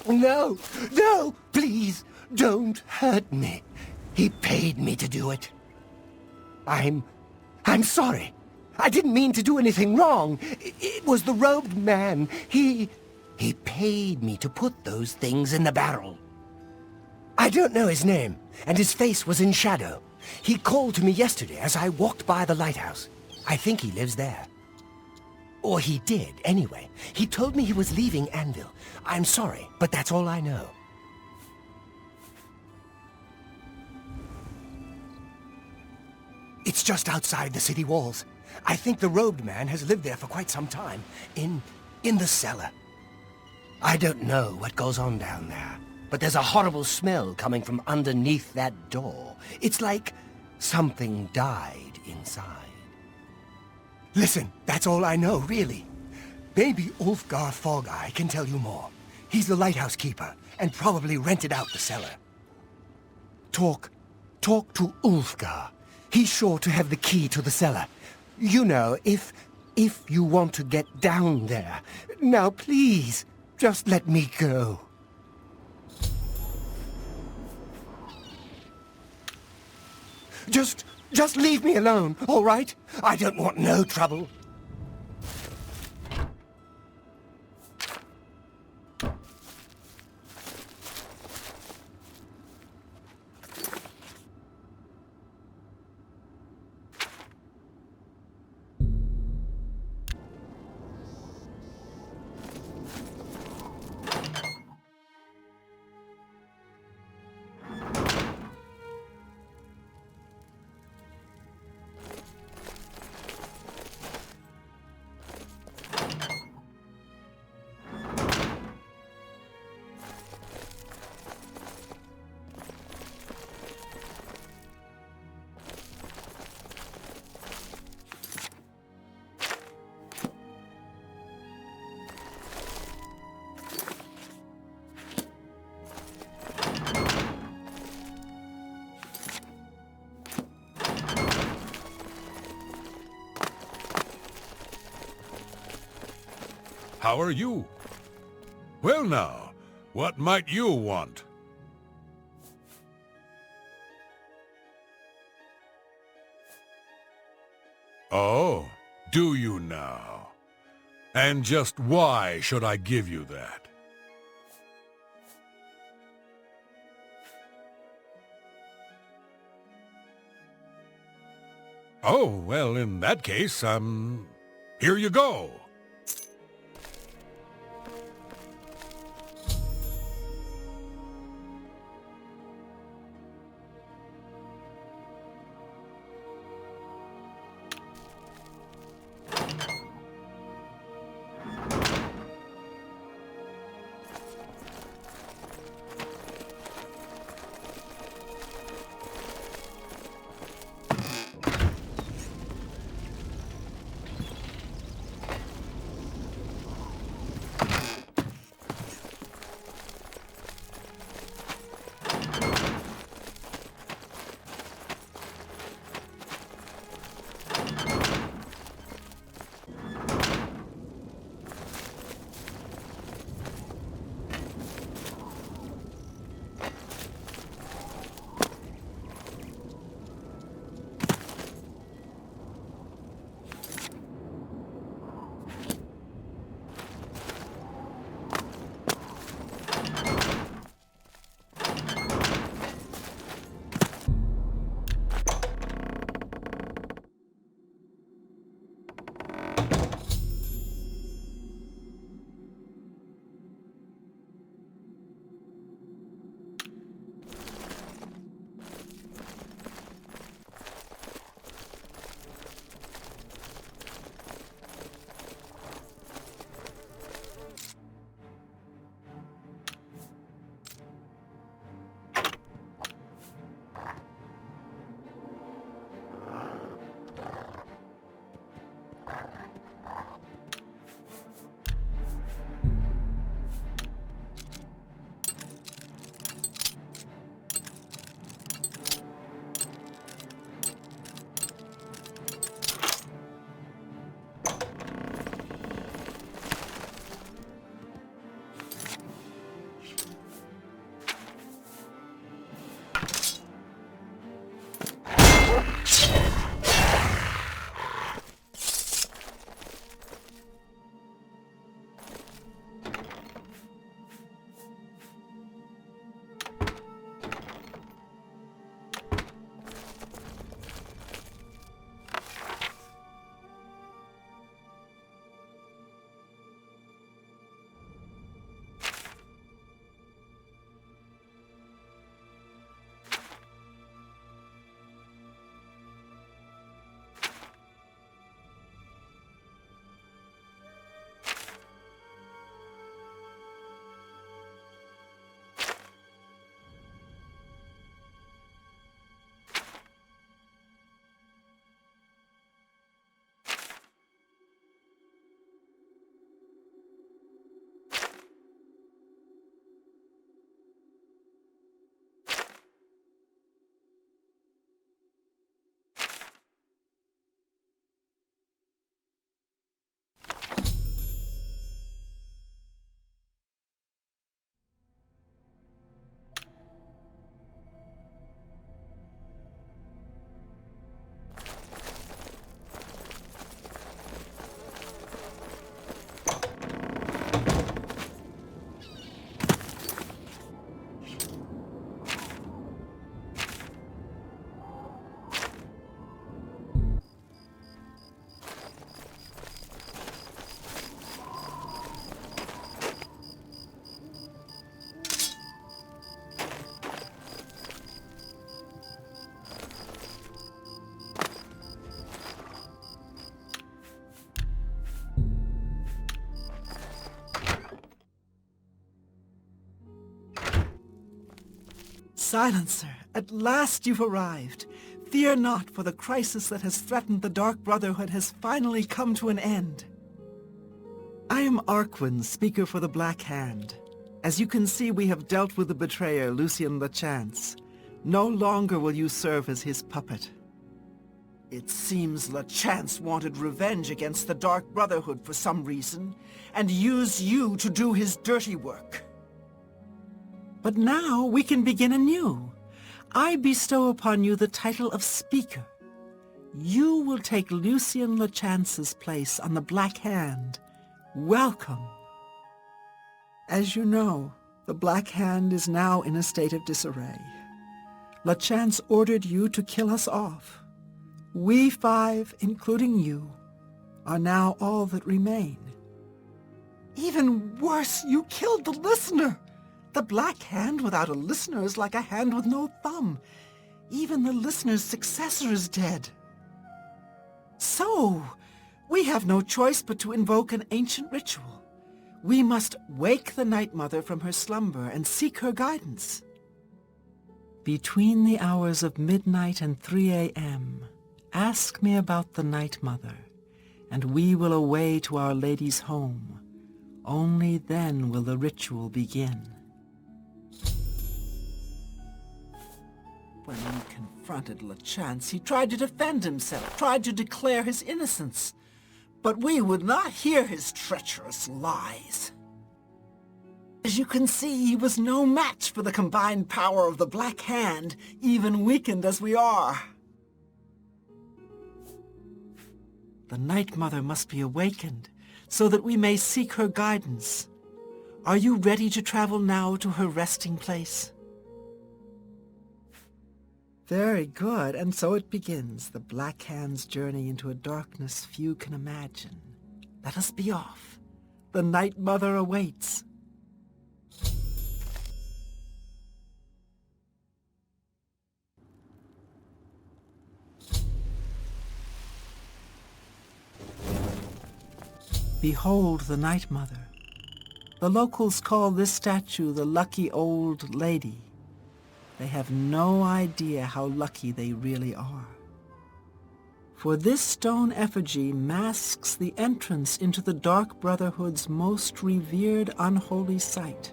No, no, please, don't hurt me. He paid me to do it. I'm sorry. I didn't mean to do anything wrong. It was the robed man. He paid me to put those things in the barrel. I don't know his name, and his face was in shadow. He called to me yesterday as I walked by the lighthouse. I think he lives there. Or he did, anyway. He told me he was leaving Anvil. I'm sorry, but that's all I know. It's just outside the city walls. I think the robed man has lived there for quite some time. In the cellar. I don't know what goes on down there, but there's a horrible smell coming from underneath that door. It's like something died inside. Listen, that's all I know, really. Maybe Ulfgar Fogeye can tell you more. He's the lighthouse keeper, and probably rented out the cellar. Talk to Ulfgar. He's sure to have the key to the cellar. You know, if you want to get down there. Now, please, just let me go. Just leave me alone, all right? I don't want no trouble. How are you? Well now, what might you want? Oh, do you now? And just why should I give you that? Oh, well, in that case, here you go. Silencer, at last you've arrived. Fear not, for the crisis that has threatened the Dark Brotherhood has finally come to an end. I am Arquin, speaker for the Black Hand. As you can see, we have dealt with the betrayer, Lucien Lachance. No longer will you serve as his puppet. It seems Lachance wanted revenge against the Dark Brotherhood for some reason, and used you to do his dirty work. But now we can begin anew. I bestow upon you the title of Speaker. You will take Lucien Lachance's place on the Black Hand. Welcome. As you know, the Black Hand is now in a state of disarray. Lachance ordered you to kill us off. We 5, including you, are now all that remain. Even worse, you killed the listener! The Black Hand without a listener is like a hand with no thumb. Even the listener's successor is dead. So, we have no choice but to invoke an ancient ritual. We must wake the Night Mother from her slumber and seek her guidance. Between the hours of midnight and 3 a.m., ask me about the Night Mother, and we will away to Our Lady's home. Only then will the ritual begin. When we confronted Lachance, he tried to defend himself, tried to declare his innocence. But we would not hear his treacherous lies. As you can see, he was no match for the combined power of the Black Hand, even weakened as we are. The Night Mother must be awakened, so that we may seek her guidance. Are you ready to travel now to her resting place? Very good, and so it begins, the Black Hand's journey into a darkness few can imagine. Let us be off. The Night Mother awaits. Behold the Night Mother. The locals call this statue the Lucky Old Lady. They have no idea how lucky they really are. For this stone effigy masks the entrance into the Dark Brotherhood's most revered unholy site,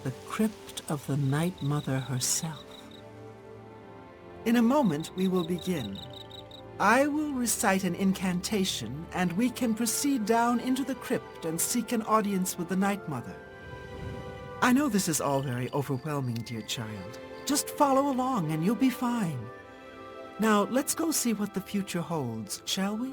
the crypt of the Night Mother herself. In a moment we will begin. I will recite an incantation, and we can proceed down into the crypt and seek an audience with the Night Mother. I know this is all very overwhelming, dear child. Just follow along and you'll be fine. Now, let's go see what the future holds, shall we?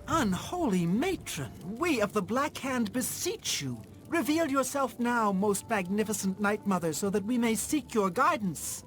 Unholy matron, we of the Black Hand beseech you. Reveal yourself now, most magnificent Night Mother, so that we may seek your guidance.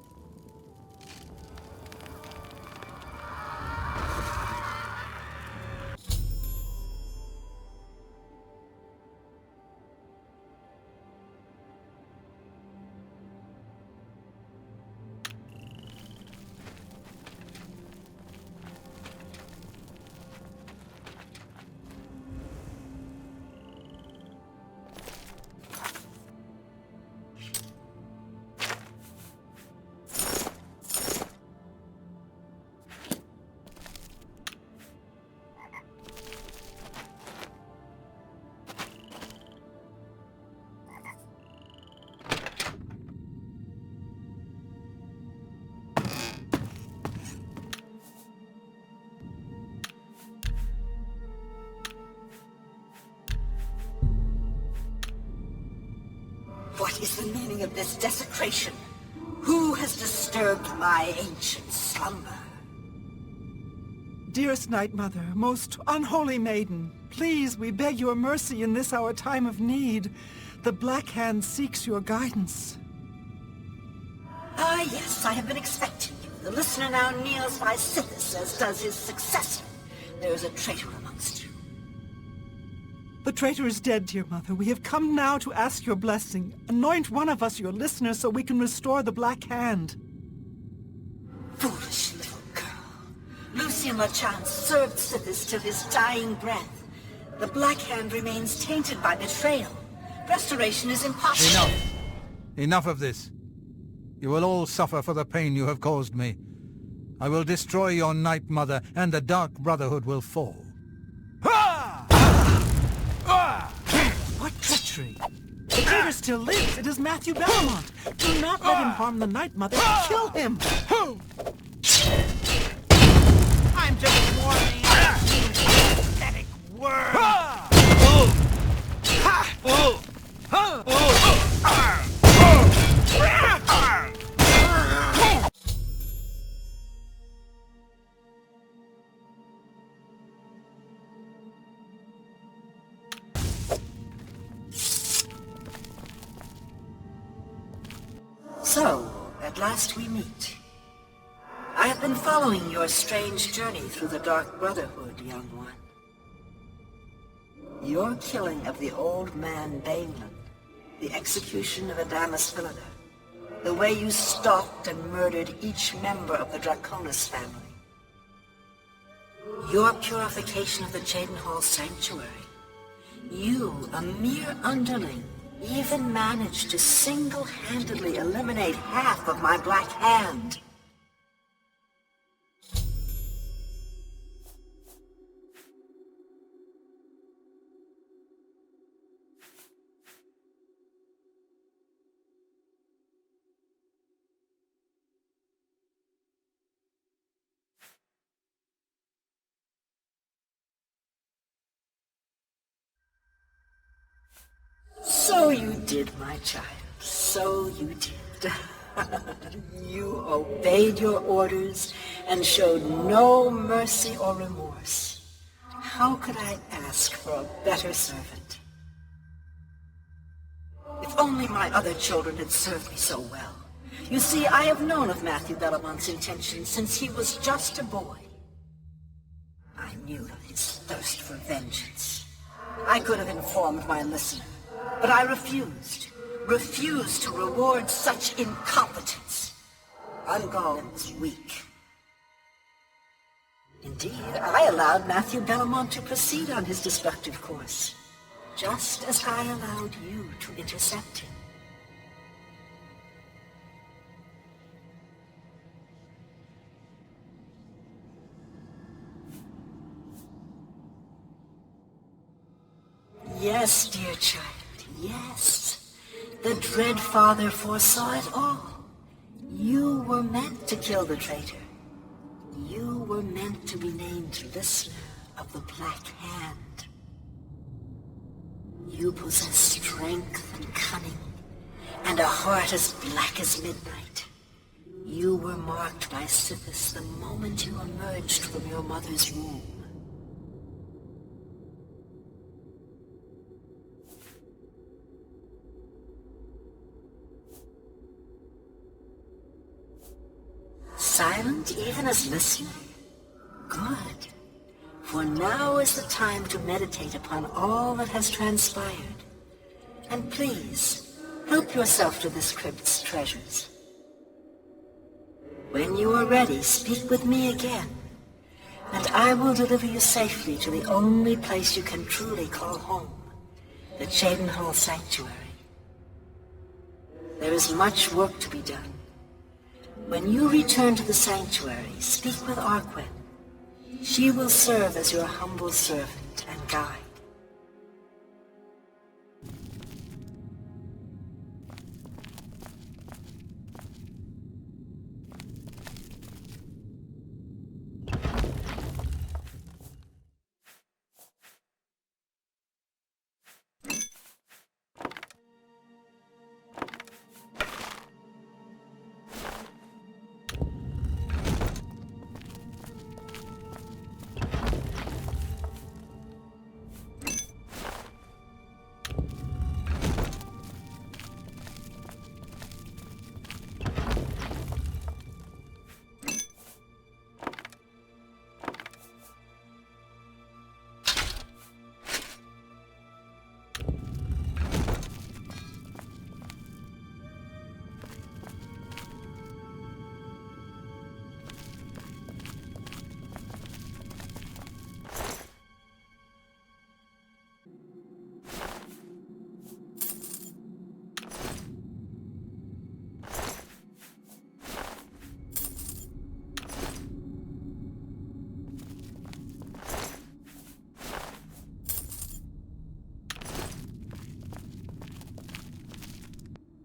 What is the meaning of this desecration? Who has disturbed my ancient slumber? Dearest Night Mother, most unholy maiden, please, we beg your mercy in this our time of need. The Black Hand seeks your guidance. Ah, yes, I have been expecting you. The listener now kneels by Sithis, as does his successor. There is a traitor amongst you. The traitor is dead, dear mother. We have come now to ask your blessing. Anoint one of us your listener so we can restore the Black Hand. Foolish little girl. Lucien Lachance served Sithis till his dying breath. The Black Hand remains tainted by betrayal. Restoration is impossible. Enough! Enough of this. You will all suffer for the pain you have caused me. I will destroy your Night Mother, and the Dark Brotherhood will fall. What treachery! The traitor still lives. It is Matthew Belmont. Do not let him harm the Night Mother. Kill him! I'm just warning you, pathetic worm! So, at last we meet. I have been following your strange journey through the Dark Brotherhood, young one. Your killing of the old man Bainland, the execution of Adamus Villader, the way you stalked and murdered each member of the Draconis family, your purification of the Cheydinhal Sanctuary, you, a mere underling, even managed to single-handedly eliminate half of my Black Hand. So you did, my child. So you did. You obeyed your orders and showed no mercy or remorse. How could I ask for a better servant? If only my other children had served me so well. You see, I have known of Matthew Bellamont's intentions since he was just a boy. I knew of his thirst for vengeance. I could have informed my listener. But I refused to reward such incompetence. Ungol was weak. Indeed, I allowed Matthew Belmont to proceed on his destructive course, just as I allowed you to intercept him. Yes, dear child. Yes, the Dread Father foresaw it all. You were meant to kill the traitor. You were meant to be named Listener of the Black Hand. You possess strength and cunning, and a heart as black as midnight. You were marked by Sithis the moment you emerged from your mother's womb. Silent even as listener? Good. For now is the time to meditate upon all that has transpired. And please, help yourself to this crypt's treasures. When you are ready, speak with me again, and I will deliver you safely to the only place you can truly call home, the Cheydinhal Sanctuary. There is much work to be done. When you return to the sanctuary, speak with Arquin. She will serve as your humble servant and guide.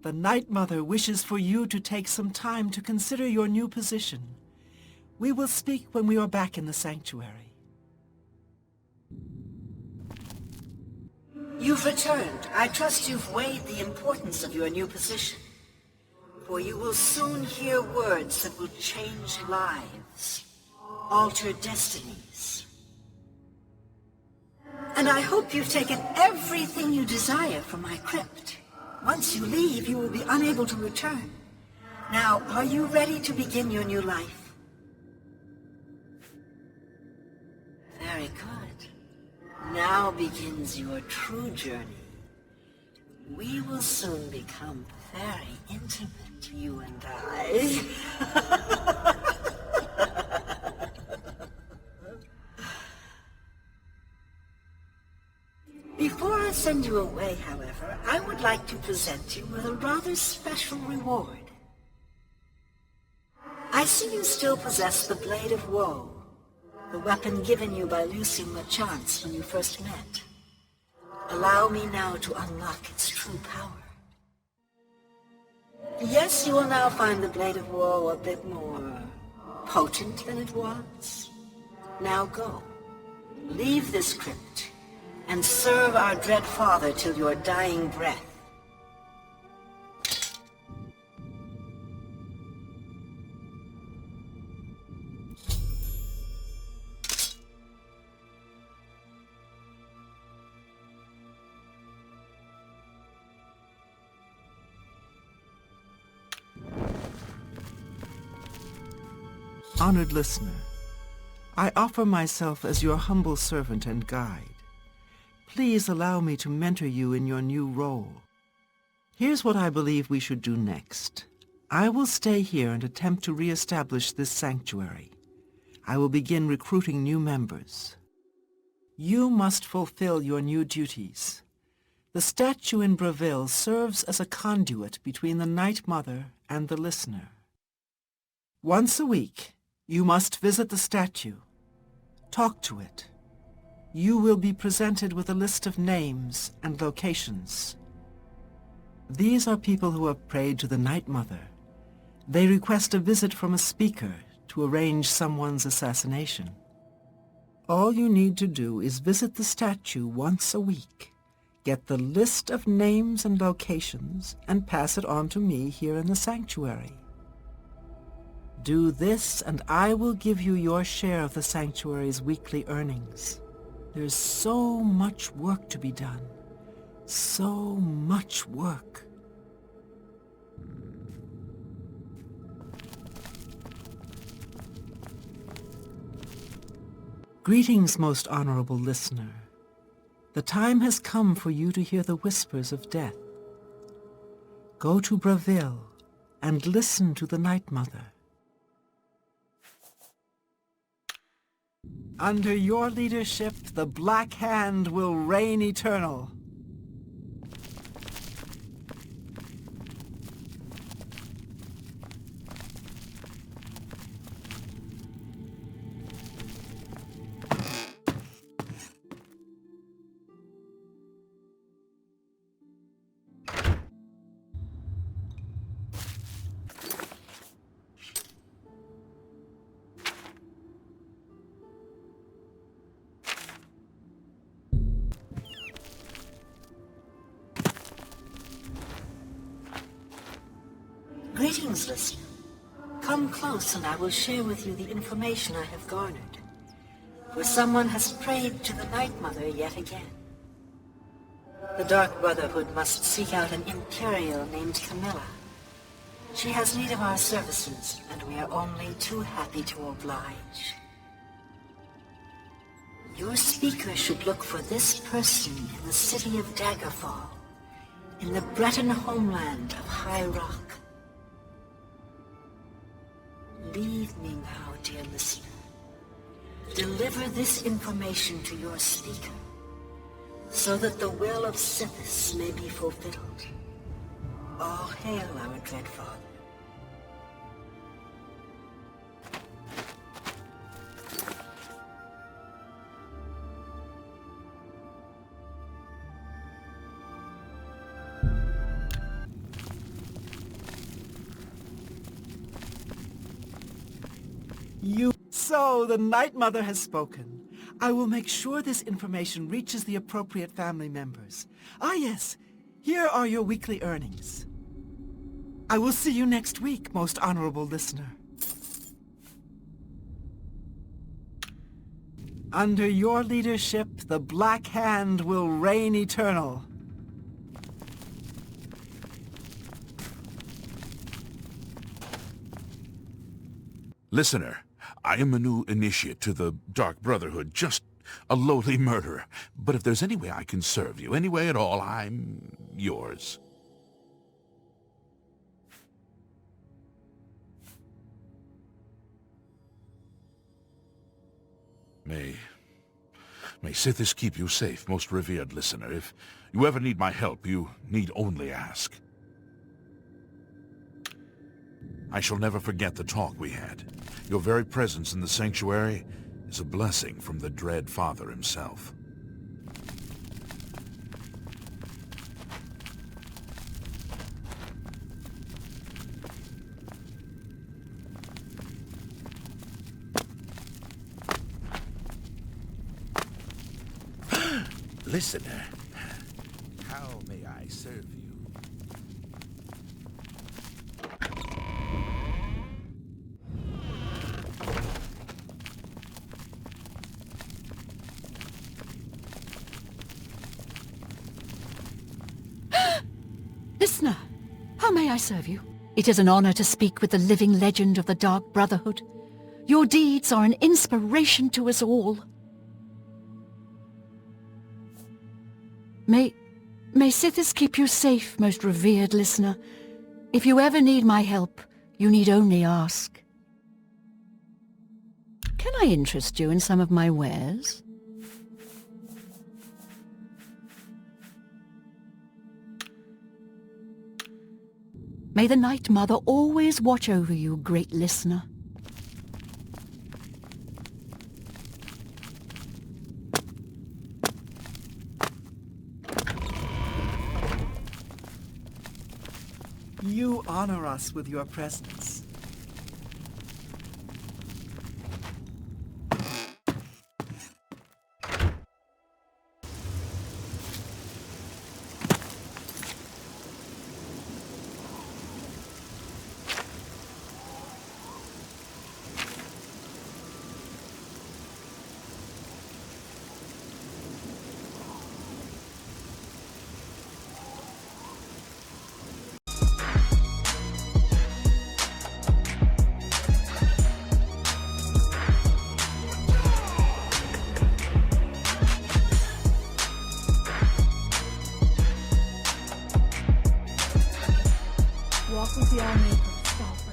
The Night Mother wishes for you to take some time to consider your new position. We will speak when we are back in the sanctuary. You've returned. I trust you've weighed the importance of your new position. For you will soon hear words that will change lives, alter destinies. And I hope you've taken everything you desire from my crypt. Once you leave, you will be unable to return. Now, are you ready to begin your new life? Very good. Now begins your true journey. We will soon become very intimate, you and I. Before I send you away, however, I would like to present you with a rather special reward. I see you still possess the Blade of Woe, the weapon given you by Lucien LeChance when you first met. Allow me now to unlock its true power. Yes, you will now find the Blade of Woe a bit more potent than it was. Now go. Leave this crypt, and serve our dread father till your dying breath. Honored listener, I offer myself as your humble servant and guide. Please allow me to mentor you in your new role. Here's what I believe we should do next. I will stay here and attempt to re-establish this sanctuary. I will begin recruiting new members. You must fulfill your new duties. The statue in Breville serves as a conduit between the Night Mother and the listener. Once a week, you must visit the statue. Talk to it. You will be presented with a list of names and locations. These are people who have prayed to the Night Mother. They request a visit from a speaker to arrange someone's assassination. All you need to do is visit the statue once a week, get the list of names and locations, and pass it on to me here in the sanctuary. Do this, and I will give you your share of the sanctuary's weekly earnings. There's so much work to be done. So much work. Greetings, most honorable listener. The time has come for you to hear the whispers of death. Go to Breville and listen to the Night Mother. Under your leadership, the Black Hand will reign eternal. Greetings, listener. Come close and I will share with you the information I have garnered. For someone has prayed to the Night Mother yet again. The Dark Brotherhood must seek out an Imperial named Camilla. She has need of our services, and we are only too happy to oblige. Your speaker should look for this person in the city of Daggerfall, in the Breton homeland of High Rock. Leave me now, dear listener. Deliver this information to your speaker, so that the will of Sithis may be fulfilled. All hail our dread father. So, the Night Mother has spoken. I will make sure this information reaches the appropriate family members. Ah yes, here are your weekly earnings. I will see you next week, most honorable listener. Under your leadership, the Black Hand will reign eternal. Listener, I am a new initiate to the Dark Brotherhood, just a lowly murderer. But if there's any way I can serve you, any way at all, I'm yours. May Sithis keep you safe, most revered listener. If you ever need my help, you need only ask. I shall never forget the talk we had. Your very presence in the sanctuary is a blessing from the dread Father himself. Listener, how may I serve you? Listener, how may I serve you? It is an honor to speak with the living legend of the Dark Brotherhood. Your deeds are an inspiration to us all. May Sithis keep you safe, most revered listener. If you ever need my help, you need only ask. Can I interest you in some of my wares? May the Night Mother always watch over you, great listener. You honor us with your presence. Walk with the All-Maker.